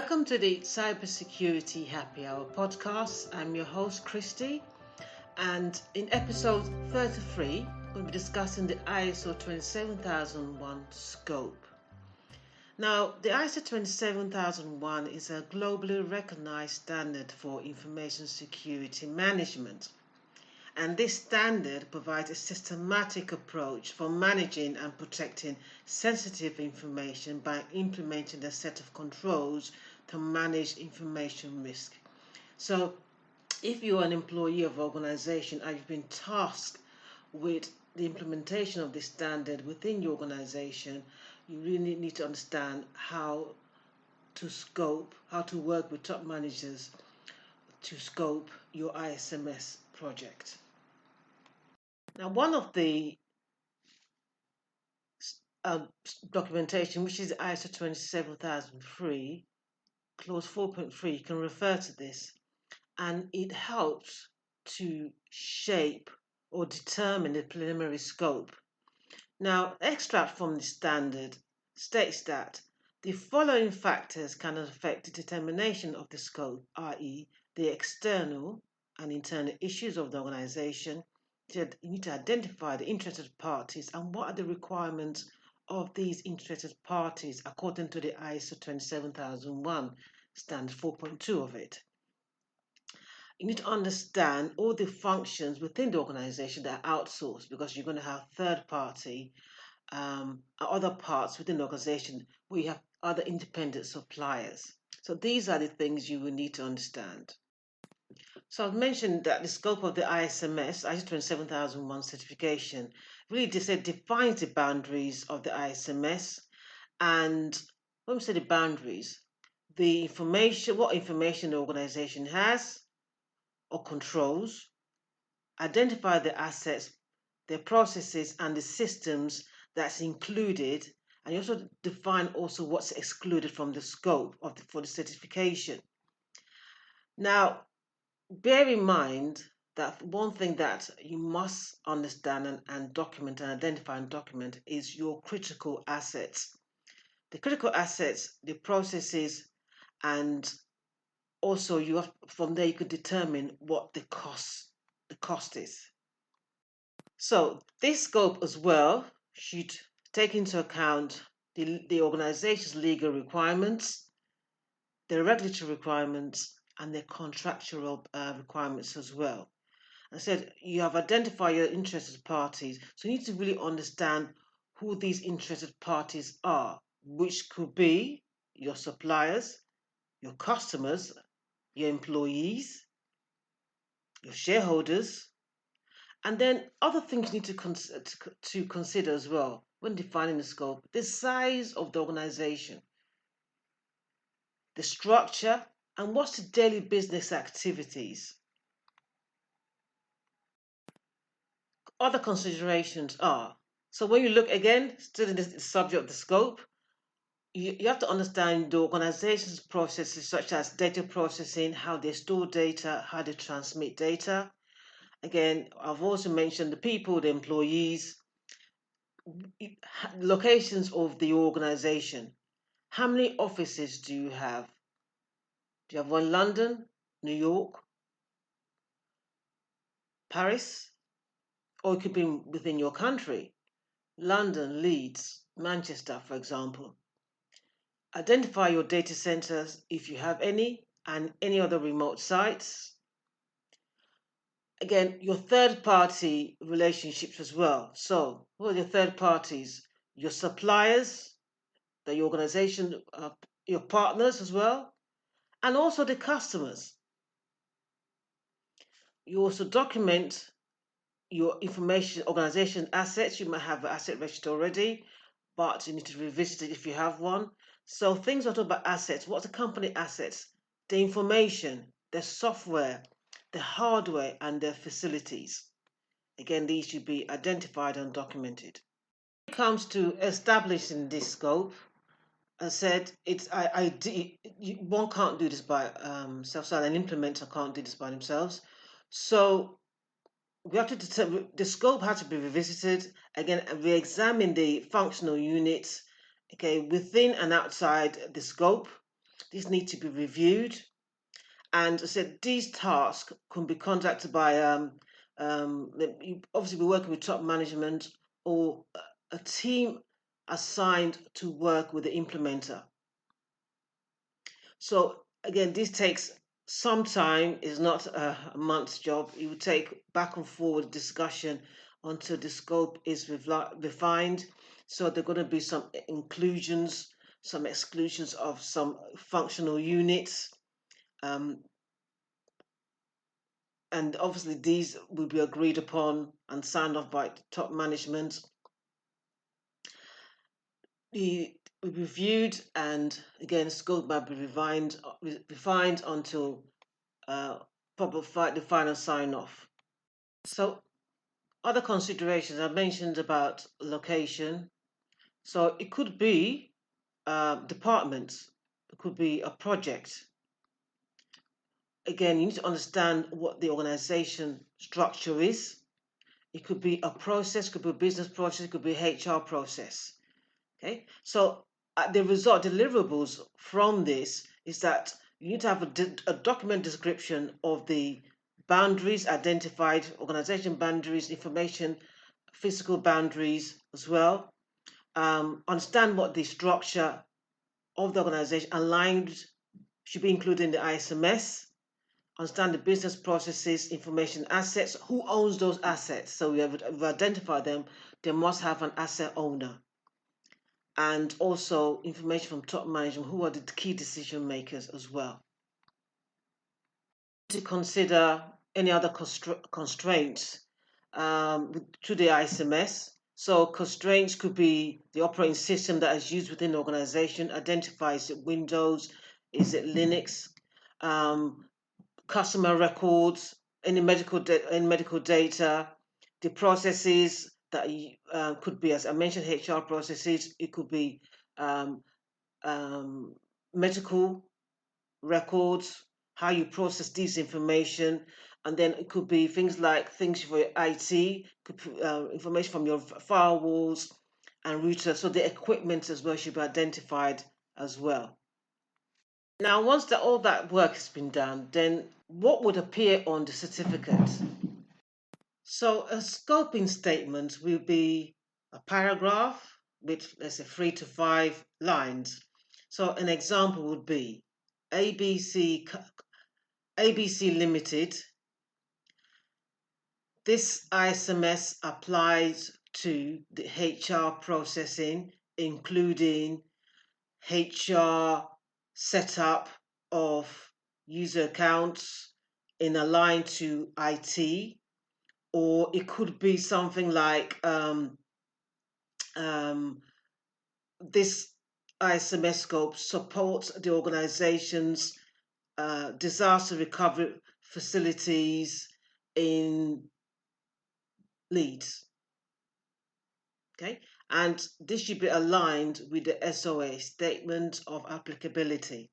Welcome to the Cybersecurity Happy Hour podcast. I'm your host, Christie, and in episode 33, we're going to be discussing the ISO 27001 scope. Now, the ISO 27001 is a globally recognized standard for information security management. And this standard provides a systematic approach for managing and protecting sensitive information by implementing a set of controls to manage information risk. So, if you're an employee of an organization and you've been tasked with the implementation of this standard within your organization, you really need to understand how to work with top managers to scope your ISMS project. Now, one of the documentation, which is ISO 27003, clause 4.3, you can refer to this, and it helps to shape or determine the preliminary scope. Now, extract from the standard states that the following factors can affect the determination of the scope, i.e., the external and internal issues of the organization. You need to identify the interested parties and what are the requirements of these interested parties according to the ISO 27001 standard 4.2 of it. You need to understand all the functions within the organization that are outsourced, because you're going to have third party other parts within the organization where you have other independent suppliers. So these are the things you will need to understand. So I've mentioned that the scope of the ISMS, ISO 27001 certification, really defines the boundaries of the ISMS. And when we say the boundaries, what information the organization has or controls, identify the assets, their processes, and the systems that's included, and you also define also what's excluded from the scope for the certification. Now, bear in mind that one thing that you must understand and document and identify and document is your critical assets. The critical assets, the processes, and also from there you could determine what the cost is. So this scope as well should take into account the organization's legal requirements, the regulatory requirements, and the contractual requirements as well. I said you have identified your interested parties, so you need to really understand who these interested parties are, which could be your suppliers, your customers, your employees, your shareholders, and then other things you need to consider as well when defining the scope: the size of the organization, the structure, and what's the daily business activities. Other considerations are, so when you look again, still in the subject of the scope, you have to understand the organization's processes such as data processing, how they store data, how they transmit data. Again, I've also mentioned the people, the employees, locations of the organization. How many offices do you have? Do you have one in London, New York, Paris? Or it could be within your country, London, Leeds, Manchester, for example. Identify your data centers if you have any, and any other remote sites. Again, your third party relationships as well. So, what are your third parties? Your suppliers, your organization, your partners as well, and also the customers. You also document your information organization assets. You might have an asset register already, but you need to revisit it if you have one. So things are talking about assets. What's the company assets? The information, the software, the hardware, and the facilities. Again, these should be identified and documented. When it comes to establishing this scope, I said one can't do this by themselves, and an implementer can't do this by themselves. So we have to determine the scope has to be revisited again. We examine the functional units, okay, within and outside the scope. These need to be reviewed. And I said these tasks can be conducted by you obviously be working with top management or a team assigned to work with the implementer. So again, this takes some time. It's not a month's job. It will take back and forward discussion until the scope is refined. So there are going to be some inclusions, some exclusions of some functional units. Um, and obviously these will be agreed upon and signed off by top management. Be reviewed, and again scope might be refined until the final sign off. So other considerations I mentioned about location. So it could be departments, it could be a project. Again, you need to understand what the organization structure is. It could be a process, could be a business process, it could be a HR process. Okay, so the result deliverables from this is that you need to have a document description of the boundaries identified, organization boundaries, information, physical boundaries as well. Understand what the structure of the organization aligned should be included in the ISMS. Understand the business processes, information assets, who owns those assets. So we've identified them, they must have an asset owner. And also information from top management, who are the key decision makers as well. To consider any other constraints to the ISMS. So constraints could be the operating system that is used within the organization, identifies it Windows, is it Linux, customer records, any medical data, the processes that could be, as I mentioned, HR processes. It could be um, medical records, how you process this information, and then it could be things like things for your IT, information from your firewalls and routers. So the equipment as well should be identified as well. Now, once all that work has been done, then what would appear on the certificate? So a scoping statement will be a paragraph with, let's say, 3 to 5 lines. So an example would be ABC ABC Limited. This ISMS applies to the HR processing, including HR setup of user accounts in a line to IT, or it could be something like this ISMS scope supports the organization's disaster recovery facilities in Leeds. Okay, and this should be aligned with the SOA statement of applicability.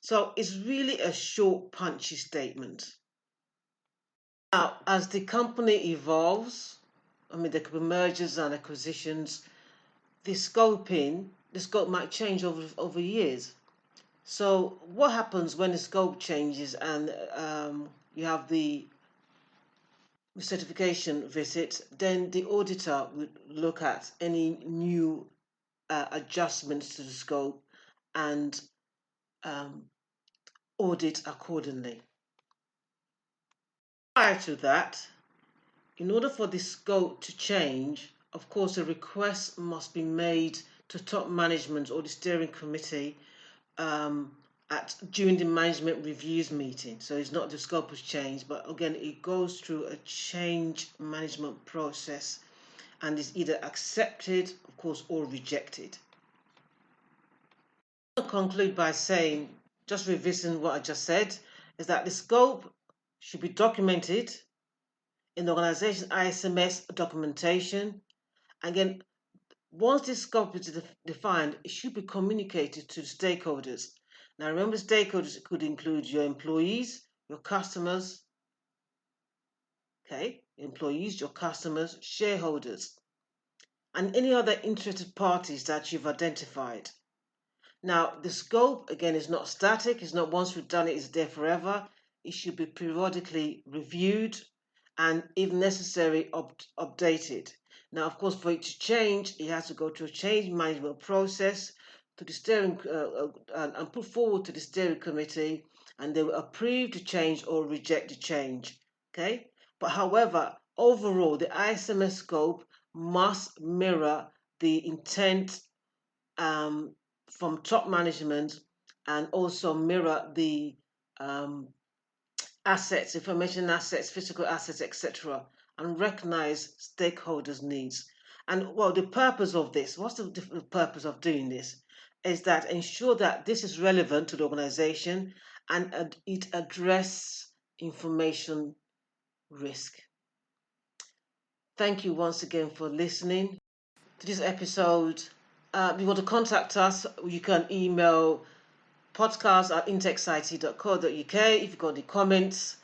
So it's really a short, punchy statement. Now, as the company evolves, I mean, there could be mergers and acquisitions, the scope might change over years. So what happens when the scope changes and you have the certification visit? Then the auditor would look at any new adjustments to the scope and audit accordingly. Prior to that, in order for the scope to change, of course, a request must be made to top management or the steering committee during the management reviews meeting. So it's not the scope has changed, but again, it goes through a change management process and is either accepted, of course, or rejected. I'll conclude by saying, just revisiting what I just said, is that the scope should be documented in the organization ISMS documentation. Again, once this scope is defined, it should be communicated to the stakeholders. Now, remember, stakeholders could include your employees, your customers, okay, employees, your customers, shareholders, and any other interested parties that you've identified. Now, the scope, again, is not static. It's not once we've done it, it's there forever. It should be periodically reviewed and, if necessary, updated. Now, of course, for it to change, it has to go through a change management process to the steering and put forward to the steering committee, and they will approve the change or reject the change. Okay? But however, overall, the ISMS scope must mirror the intent from top management, and also mirror the um, assets, information assets, physical assets, etc., and recognize stakeholders' needs. And well, the purpose of this, what's the purpose of doing this? Is that ensure that this is relevant to the organization and it address information risk. Thank you once again for listening to this episode. If you want to contact us, you can email podcast@intexit.co.uk if you've got any comments.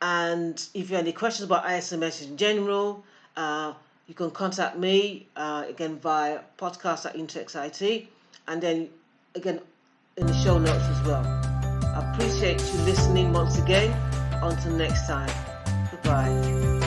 And if you have any questions about ISMS in general, you can contact me again via podcast@intexit, and then again in the show notes as well. I appreciate you listening once again. Until next time, goodbye.